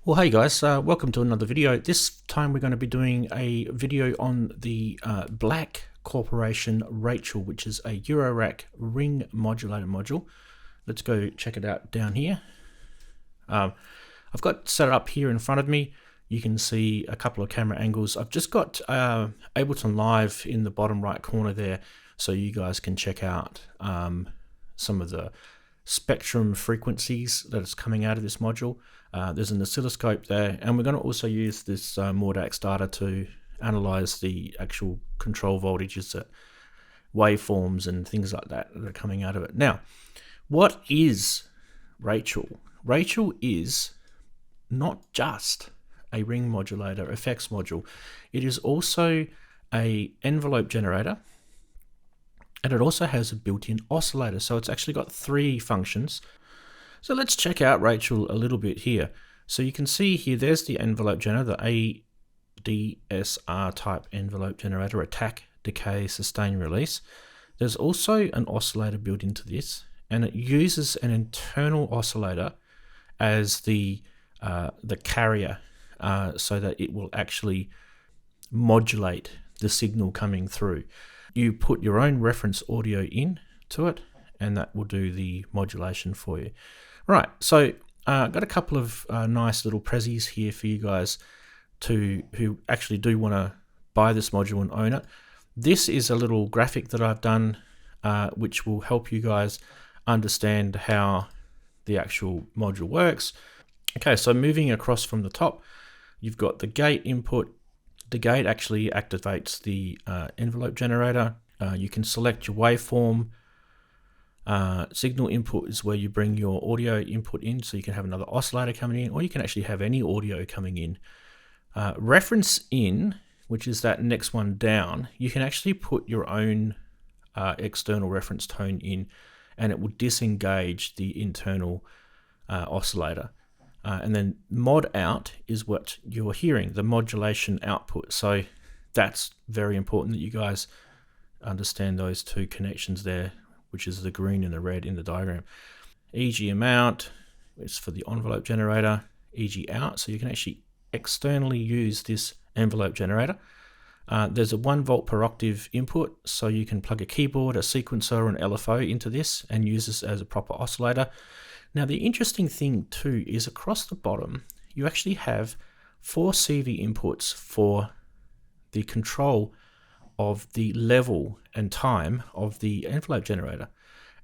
Well, hey guys, welcome to another video. This time we're going to be doing a video on the Black Corporation Rachael, which is a Eurorack ring modulator module. Let's go check it out down here. I've got set up here in front of me. You can see a couple of camera angles. I've just got Ableton Live in the bottom right corner there, so you guys can check out some of the spectrum frequencies that is coming out of this module. There's an oscilloscope there, and we're going to also use this Modulation data to analyze the actual control voltages, that waveforms and things like that that are coming out of it. Now, what is Rachael? Rachael is not just a ring modulator effects module. It is also a envelope generator, and it also has a built-in oscillator. So it's actually got three functions. So let's check out Rachael a little bit here. So you can see here, there's the envelope generator, the ADSR type envelope generator, attack, decay, sustain, release. There's also an oscillator built into this, and it uses an internal oscillator as the carrier, so that it will actually modulate the signal coming through. You put your own reference audio in to it, and that will do the modulation for you. Right, so got a couple of nice little prezzies here for you guys who actually do want to buy this module and own it. This is a little graphic that I've done, which will help you guys understand how the actual module works. Okay, so moving across from the top, you've got the gate input. The gate actually activates the envelope generator. You can select your waveform. Signal input is where you bring your audio input in, so you can have another oscillator coming in, or you can actually have any audio coming in. Reference in, which is that next one down, you can actually put your own external reference tone in, and it will disengage the internal oscillator. And then mod out is what you're hearing, the modulation output. So that's very important that you guys understand those two connections there, which is the green and the red in the diagram. EG amount is for the envelope generator, EG out, so you can actually externally use this envelope generator. There's a 1 volt per octave input, so you can plug a keyboard, a sequencer, or an LFO into this and use this as a proper oscillator. Now, the interesting thing too is across the bottom, you actually have 4 CV inputs for the control of the level and time of the envelope generator,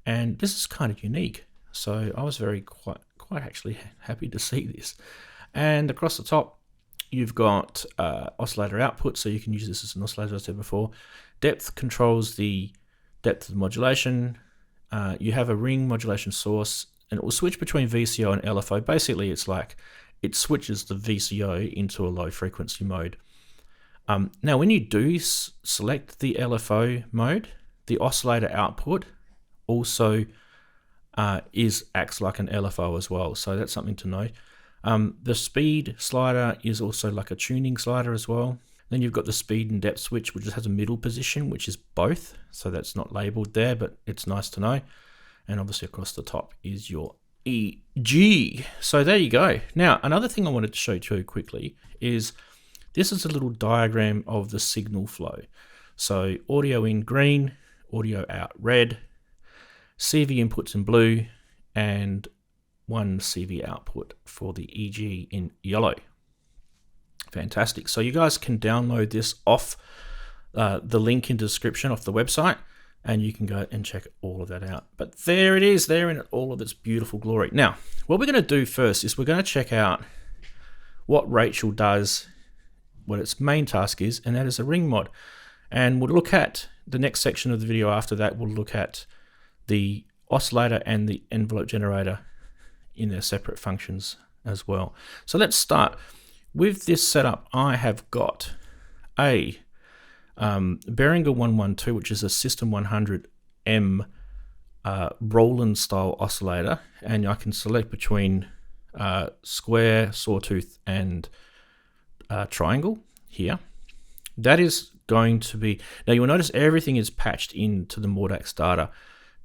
and this is kind of unique. So I was quite actually happy to see this. And across the top, you've got oscillator output, so you can use this as an oscillator, as I said before. Depth controls the depth of the modulation. You have a ring modulation source, and it will switch between VCO and LFO. Basically, it's like it switches the VCO into a low frequency mode. Now, when you do select the LFO mode, the oscillator output also acts like an LFO as well. So that's something to know. The speed slider is also like a tuning slider as well. Then you've got the speed and depth switch, which just has a middle position, which is both. So that's not labeled there, but it's nice to know. And obviously across the top is your EG. So there you go. Now, another thing I wanted to show you quickly is this is a little diagram of the signal flow. So audio in green, audio out red, CV inputs in blue, and 1 CV output for the EG in yellow. Fantastic. So you guys can download this off the link in the description off the website, and you can go and check all of that out. But there it is, there in all of its beautiful glory. Now, what we're going to do first is we're going to check out what Rachael does, what its main task is, and that is a ring mod. And we'll look at the next section of the video after that. We'll look at the oscillator and the envelope generator in their separate functions as well. So let's start with this setup. I have got a Behringer 112, which is a System 100M Roland style oscillator, and I can select between square, sawtooth, and triangle here. That is going to be, now you'll notice everything is patched into the Modulation data.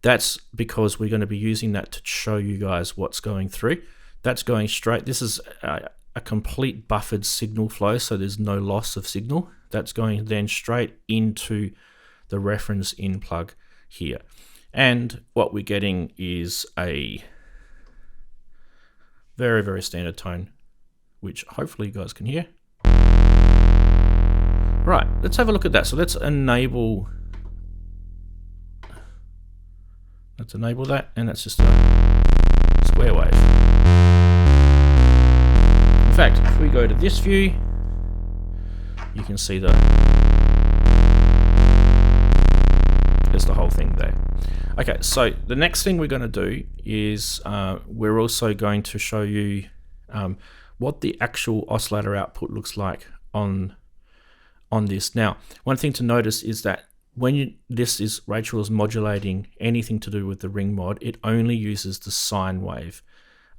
That's because we're going to be using that to show you guys what's going through. That's going straight. This is a complete buffered signal flow, so there's no loss of signal. That's going then straight into the reference in plug here. And what we're getting is a very, very standard tone, which hopefully you guys can hear. Right, let's have a look at that. So let's enable that, and that's just a square wave. In fact, if we go to this view, you can see that there's the whole thing there. Okay, so the next thing we're going to do is we're also going to show you what the actual oscillator output looks like on this. Now, one thing to notice is that when Rachael is modulating anything to do with the ring mod, it only uses the sine wave.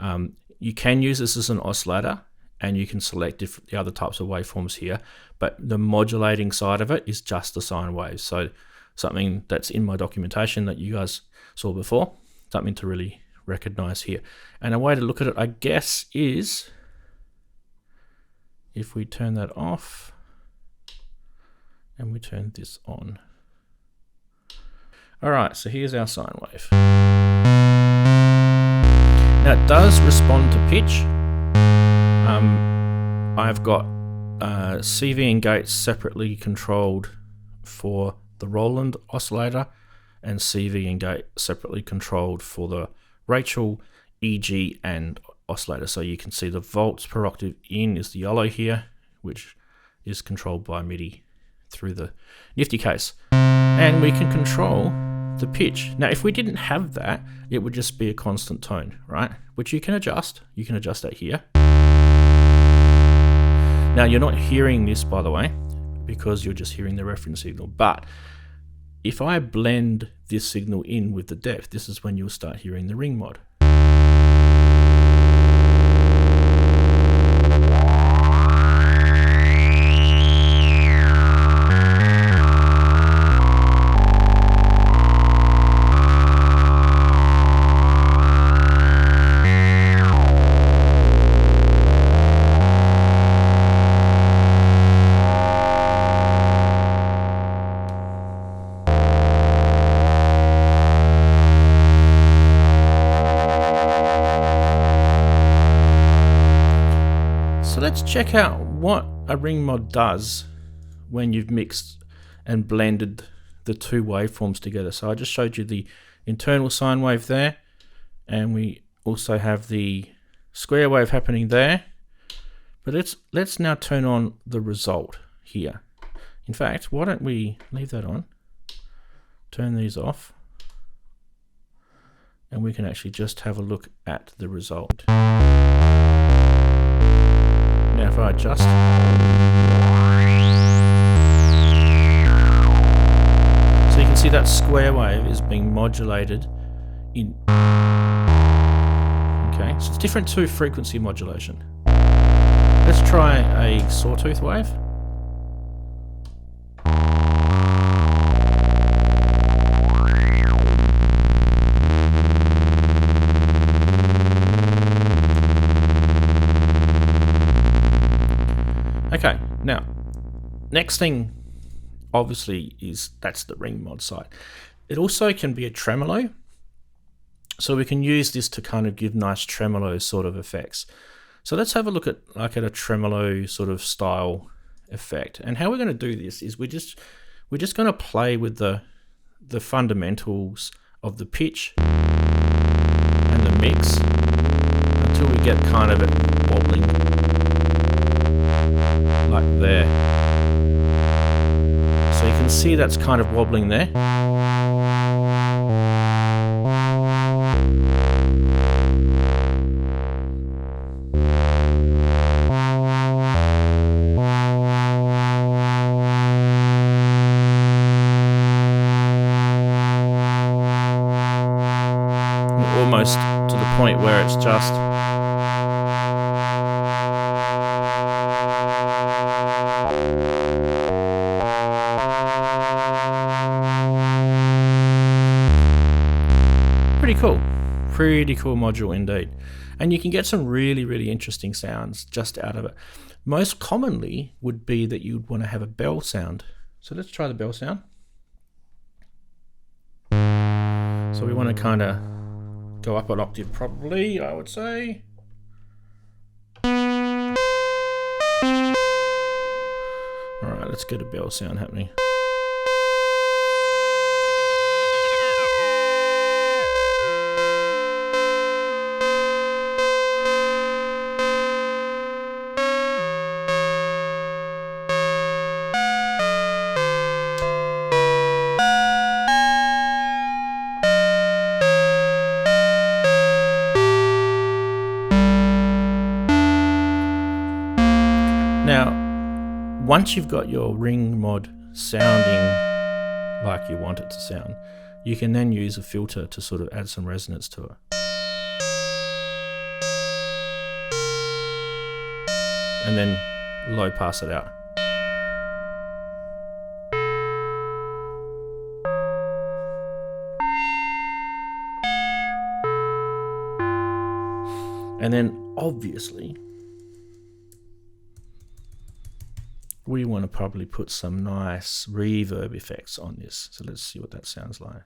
You can use this as an oscillator, and you can select the other types of waveforms here, but the modulating side of it is just the sine wave. So something that's in my documentation that you guys saw before, something to really recognize here. And a way to look at it, I guess, is if we turn that off and we turn this on. All right, so here's our sine wave. Now it does respond to pitch. I've got CV and gates separately controlled for the Roland oscillator, and CV and gate separately controlled for the Rachael, EG, and oscillator. So you can see the volts per octave in is the yellow here, which is controlled by MIDI through the nifty case. And we can control the pitch. Now, if we didn't have that, it would just be a constant tone, right? Which you can adjust. You can adjust that here. Now, you're not hearing this, by the way, because you're just hearing the reference signal. But if I blend this signal in with the depth, this is when you'll start hearing the ring mod. So let's check out what a ring mod does when you've mixed and blended the two waveforms together. So I just showed you the internal sine wave there, and we also have the square wave happening there. But let's now turn on the result here. In fact, why don't we leave that on, turn these off, and we can actually just have a look at the result. Now if I adjust, so you can see that square wave is being modulated in. Okay, so it's different to frequency modulation. Let's try a sawtooth wave. Okay, now, next thing, obviously, that's the ring mod side. It also can be a tremolo, so we can use this to kind of give nice tremolo sort of effects. So let's have a look at a tremolo sort of style effect. And how we're going to do this is we're just going to play with the fundamentals of the pitch and the mix until we get kind of it wobbling. Like there. So you can see that's kind of wobbling there. Almost to the point where it's just pretty cool. Pretty cool module indeed. And you can get some really interesting sounds just out of it. Most commonly would be that you'd want to have a bell sound. So let's try the bell sound. So we want to kind of go up an octave probably, I would say. Alright, let's get a bell sound happening. Now, once you've got your ring mod sounding like you want it to sound, you can then use a filter to sort of add some resonance to it. And then low pass it out. And then obviously, we want to probably put some nice reverb effects on this. So let's see what that sounds like.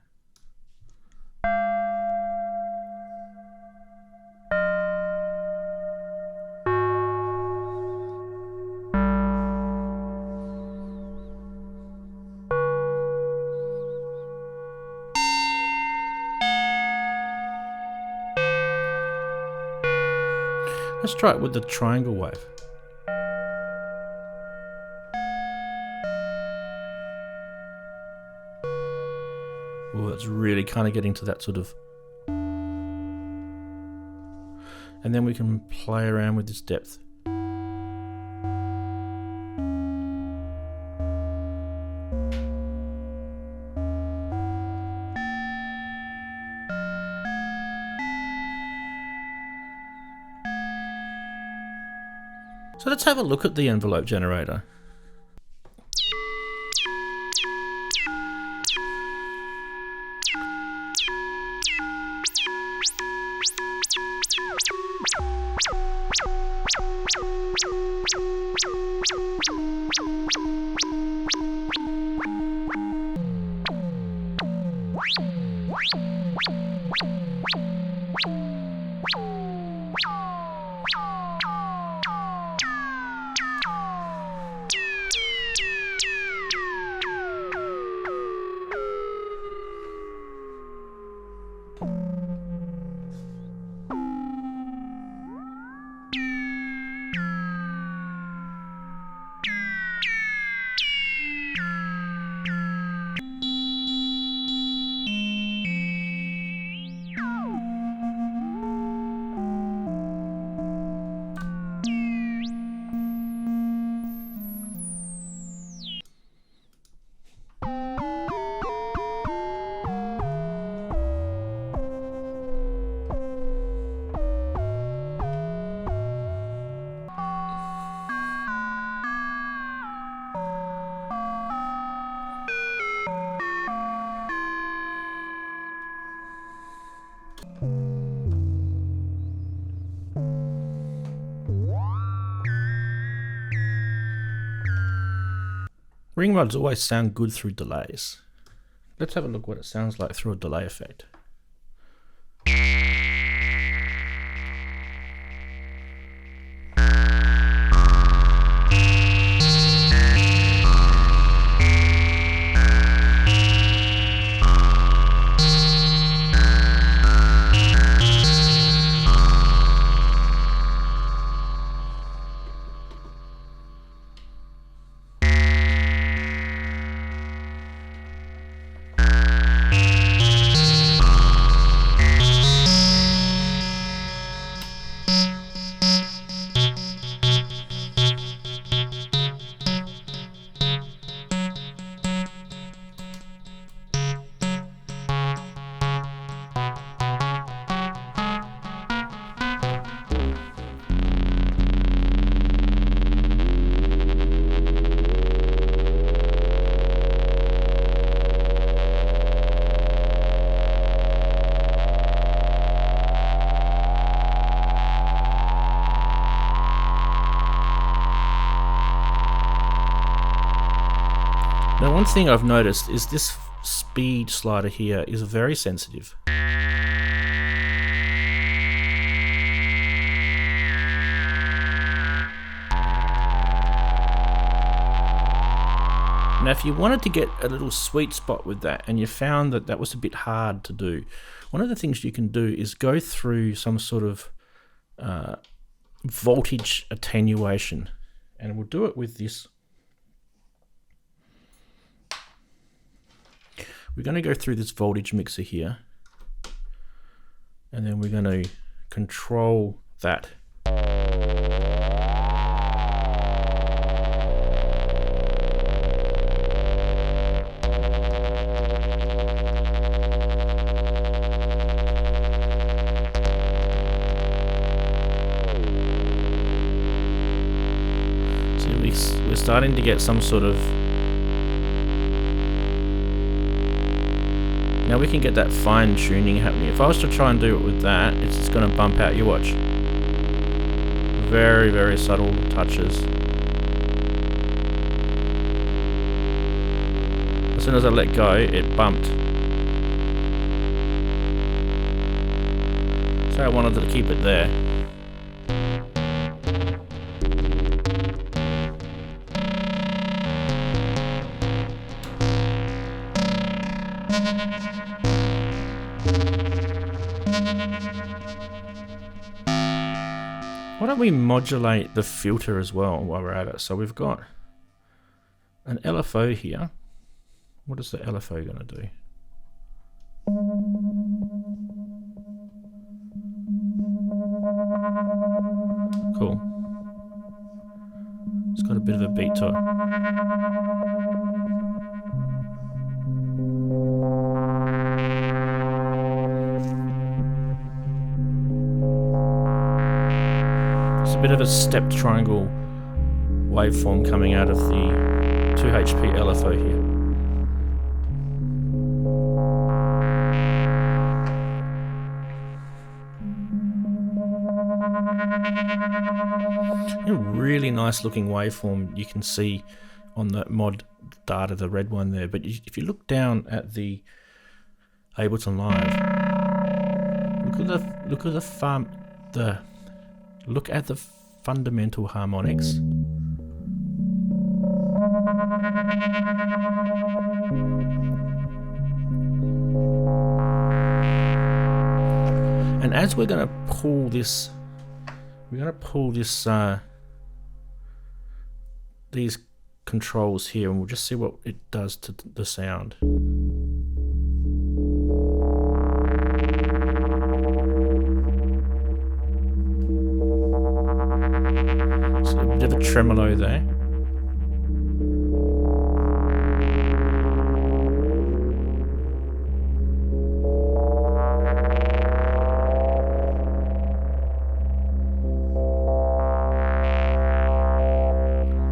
Let's try it with the triangle wave. Oh, it's really kind of getting to that sort of... And then we can play around with this depth. So let's have a look at the envelope generator. Ring mods always sound good through delays. Let's have a look what it sounds like through a delay effect. thing I've noticed is this speed slider here is very sensitive. Now if you wanted to get a little sweet spot with that and you found that that was a bit hard to do, one of the things you can do is go through some sort of voltage attenuation, and we'll do it with this. We're going to go through this voltage mixer here, and then we're going to control that. We're starting to get some sort of... Now we can get that fine tuning happening. If I was to try and do it with that, it's just going to bump out. You watch. Very, very subtle touches. As soon as I let go, it bumped. So I wanted to keep it there. Why don't we modulate the filter as well while we're at it? So we've got an LFO here. What is the LFO going to do? Cool. It's got a bit of a beat to it. A bit of a stepped triangle waveform coming out of the 2HP LFO here. A really nice looking waveform you can see on the mod data, the red one there. But if you look down at the Ableton Live, look at the fundamental harmonics. And as we're going to pull this, these controls here, and we'll just see what it does to the sound. Bit of a tremolo there.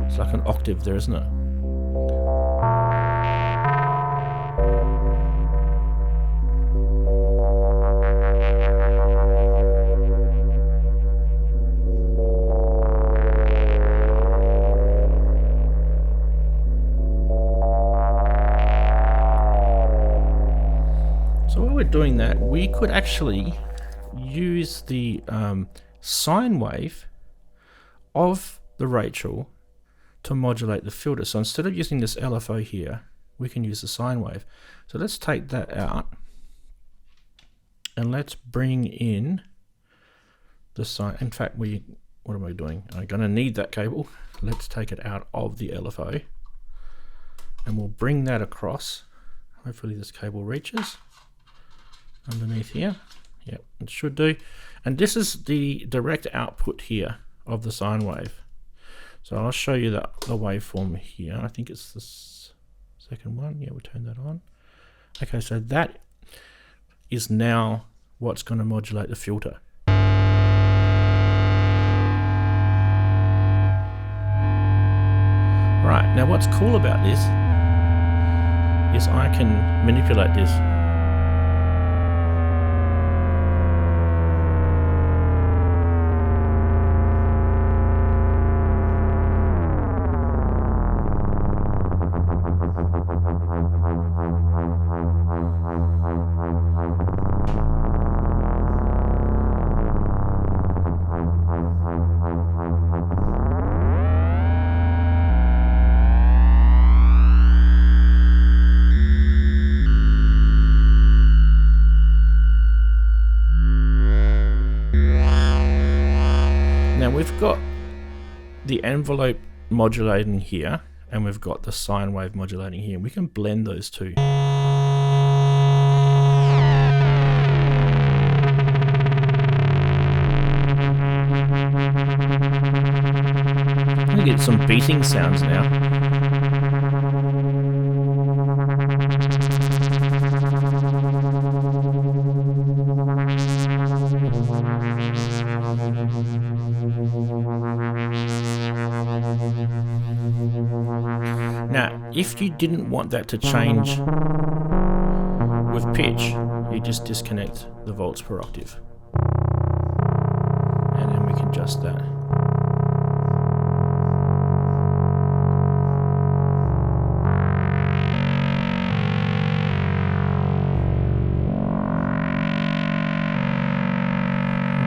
It's like an octave there, isn't it? Doing that, we could actually use the sine wave of the Rachael to modulate the filter. So instead of using this LFO here, we can use the sine wave. So let's take that out and let's bring in the sine. In fact, what am I doing? I'm going to need that cable. Let's take it out of the LFO and we'll bring that across. Hopefully this cable reaches underneath here. Yep, it should do. And this is the direct output here of the sine wave. So I'll show you the waveform here. I think it's this second one. Yeah, we'll turn that on. Okay, so that is now what's going to modulate the filter. Right, now what's cool about this is I can manipulate this. we've got the envelope modulating here, and we've got the sine wave modulating here. We can blend those two. I'm gonna get some beating sounds now. Now, if you didn't want that to change with pitch, you just disconnect the volts per octave. And then we can adjust that.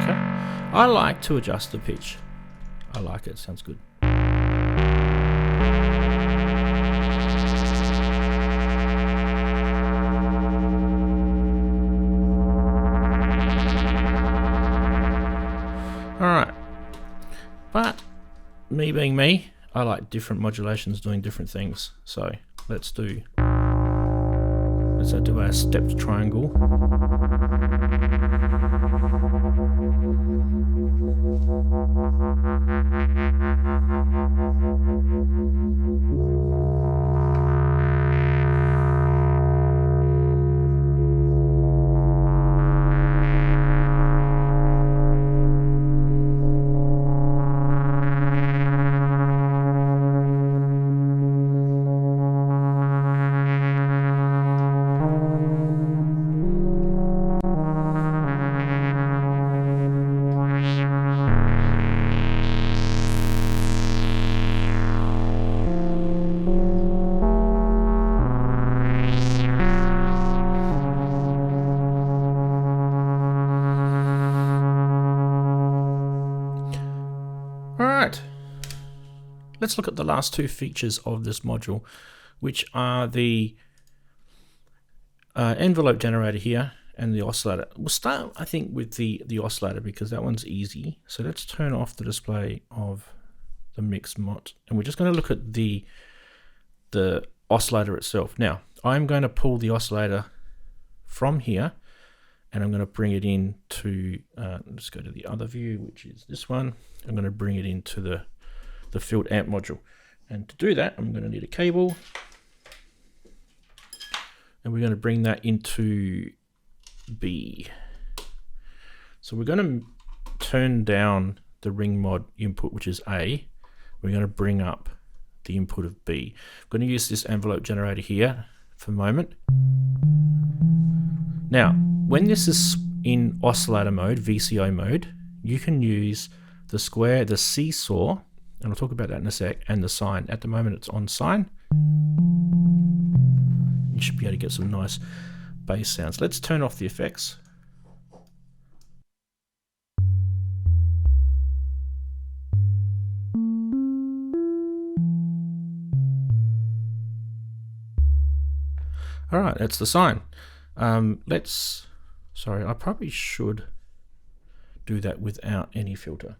Okay. I like to adjust the pitch. I like it, sounds good. Alright, but me being me, I like different modulations doing different things. So let's do our stepped triangle. Let's look at the last two features of this module, which are the envelope generator here and the oscillator. We'll start, I think, with the oscillator because that one's easy. So let's turn off the display of the mix mod, and we're just going to look at the oscillator itself. Now, I'm going to pull the oscillator from here, and I'm going to bring it into, let's go to the other view, which is this one. I'm going to bring it into the field amp module, and to do that I'm going to need a cable, and we're going to bring that into B. So we're going to turn down the ring mod input, which is A. We're going to bring up the input of B. I'm going to use this envelope generator here for the moment. Now when this is in oscillator mode, VCO mode, you can use the square, the seesaw, and I'll talk about that in a sec, and the sine. At the moment it's on sine. You should be able to get some nice bass sounds. Let's turn off the effects. Alright, that's the sine. Sorry, I probably should do that without any filter.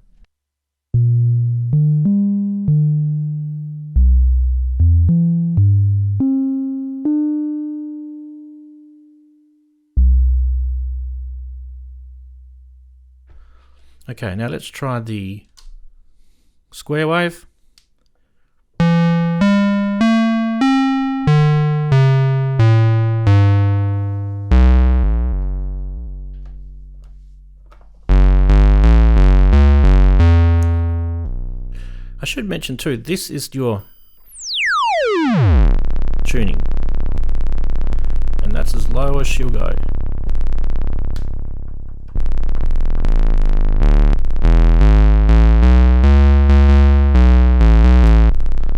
Okay, now let's try the square wave. I should mention too, this is your tuning, and that's as low as she'll go.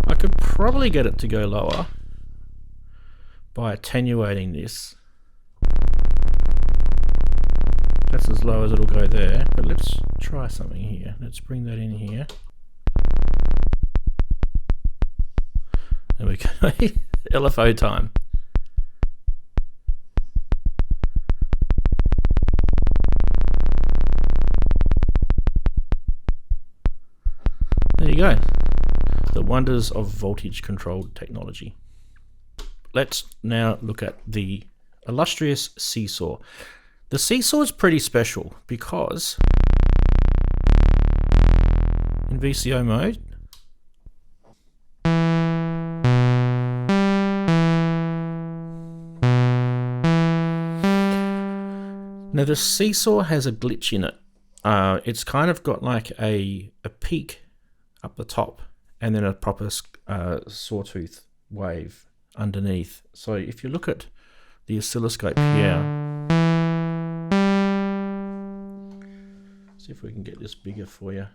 I could probably get it to go lower by attenuating this. That's as low as it'll go there, but let's try something here. Let's bring that in here. There we go. LFO time. go. The wonders of voltage controlled technology. Let's now look at the illustrious seesaw. The seesaw is pretty special because in VCO mode, now the seesaw has a glitch in it. It's kind of got like a peak up the top and then a proper sawtooth wave underneath. So if you look at the oscilloscope here, see if we can get this bigger for you.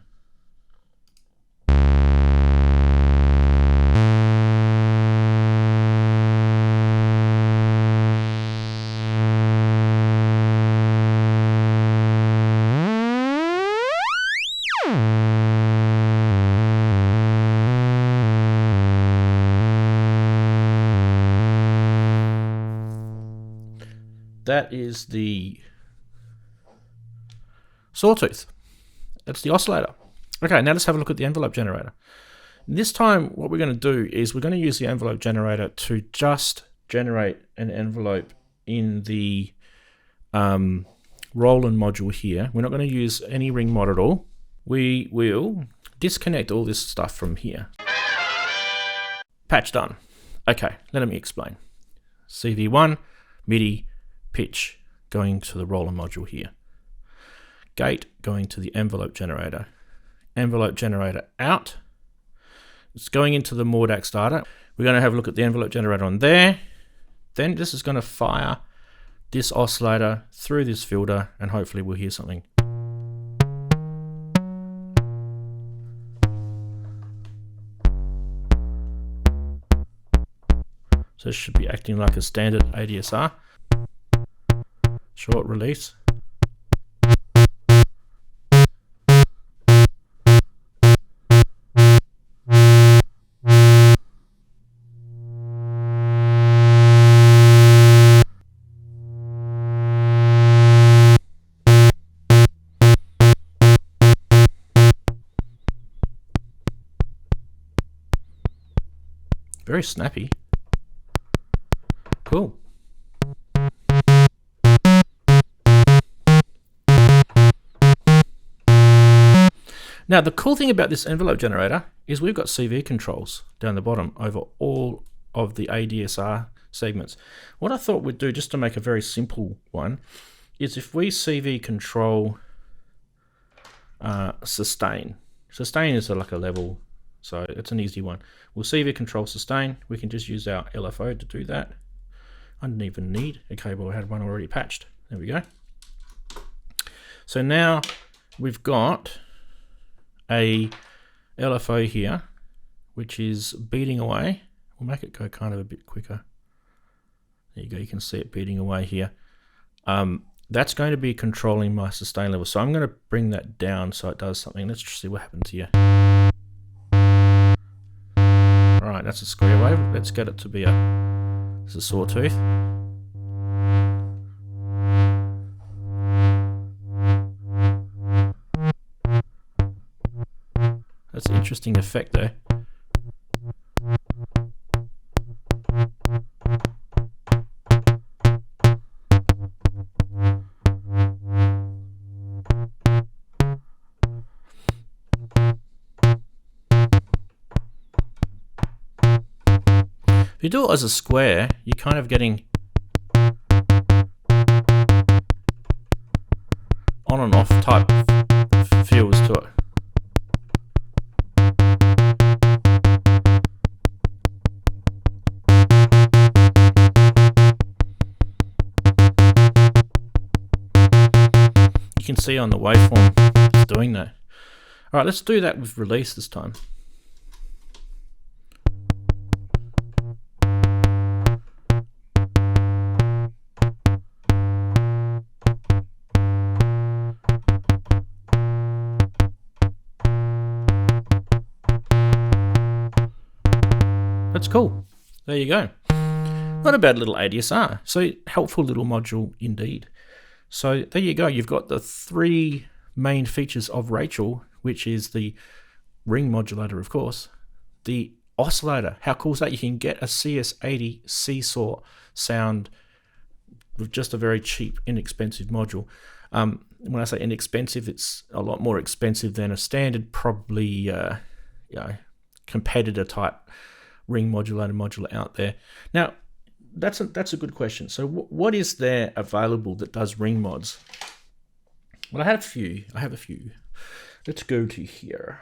That is the sawtooth. That's the oscillator. Okay, now let's have a look at the envelope generator. This time, what we're going to do is we're going to use the envelope generator to just generate an envelope in the Roland module here. We're not going to use any ring mod at all. We will disconnect all this stuff from here. Patch done. Okay, let me explain. CV1, MIDI, pitch going to the Roland module here. Gate going to the envelope generator. Envelope generator out. It's going into the Mordax data. We're going to have a look at the envelope generator on there. Then this is going to fire this oscillator through this filter and hopefully we'll hear something. So it should be acting like a standard ADSR. Short release. Very snappy. Cool. Now, the cool thing about this envelope generator is we've got CV controls down the bottom over all of the ADSR segments. What I thought we'd do, just to make a very simple one, is if we CV control sustain. Sustain is like a level, so it's an easy one. We'll CV control sustain. We can just use our LFO to do that. I didn't even need a cable. I had one already patched. There we go. So now we've got a LFO here, which is beating away. We'll make it go kind of a bit quicker. There you go. You can see it beating away here. That's going to be controlling my sustain level. So I'm going to bring that down so it does something. Let's see what happens here. All right, that's a square wave. Let's get it to be it's a sawtooth. That's an interesting effect there. If you do it as a square, you're kind of getting on and off type feels to it. You can see on the waveform it's doing that. Alright, let's do that with release this time. That's cool. There you go. Not a bad little ADSR. So helpful little module indeed. So there you go. You've got the three main features of Rachael, which is the ring modulator, of course. The oscillator, how cool is that? You can get a CS-80 seesaw sound with just a very cheap, inexpensive module. When I say inexpensive, it's a lot more expensive than a standard, probably competitor type ring modular out there. Now, that's a good question. So what is there available that does ring mods? Well, I have a few. Let's go to here.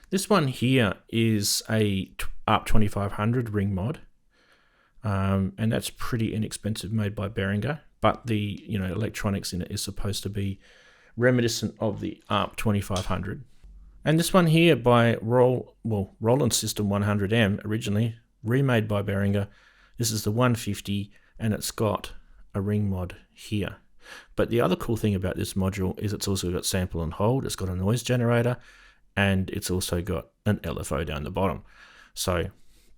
This one here is a ARP 2500 ring mod, and that's pretty inexpensive, made by Behringer. But the electronics in it is supposed to be reminiscent of the ARP 2500. And this one here by Roland System 100M, originally remade by Behringer. This is the 150, and it's got a ring mod here. But the other cool thing about this module is it's also got sample and hold. It's got a noise generator, and it's also got an LFO down the bottom. So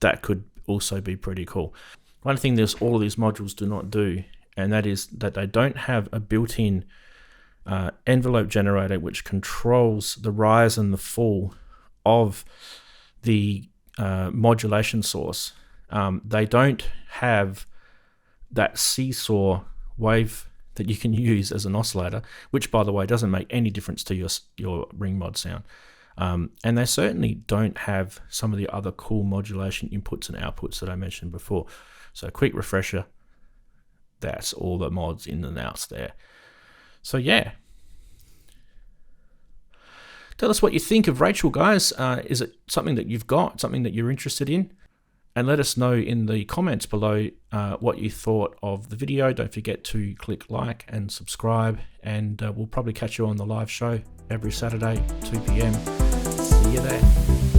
that could also be pretty cool. One thing all of these modules do not do, and that is that they don't have a built-in envelope generator which controls the rise and the fall of the modulation source. They don't have that seesaw wave that you can use as an oscillator, which, by the way, doesn't make any difference to your ring mod sound. And they certainly don't have some of the other cool modulation inputs and outputs that I mentioned before. So a quick refresher, that's all the mods in and outs there. So yeah. Tell us what you think of Rachael, guys. Is it something that you've got, something that you're interested in? And let us know in the comments below what you thought of the video. Don't forget to click like and subscribe, and we'll probably catch you on the live show every Saturday, 2 p.m. See you there.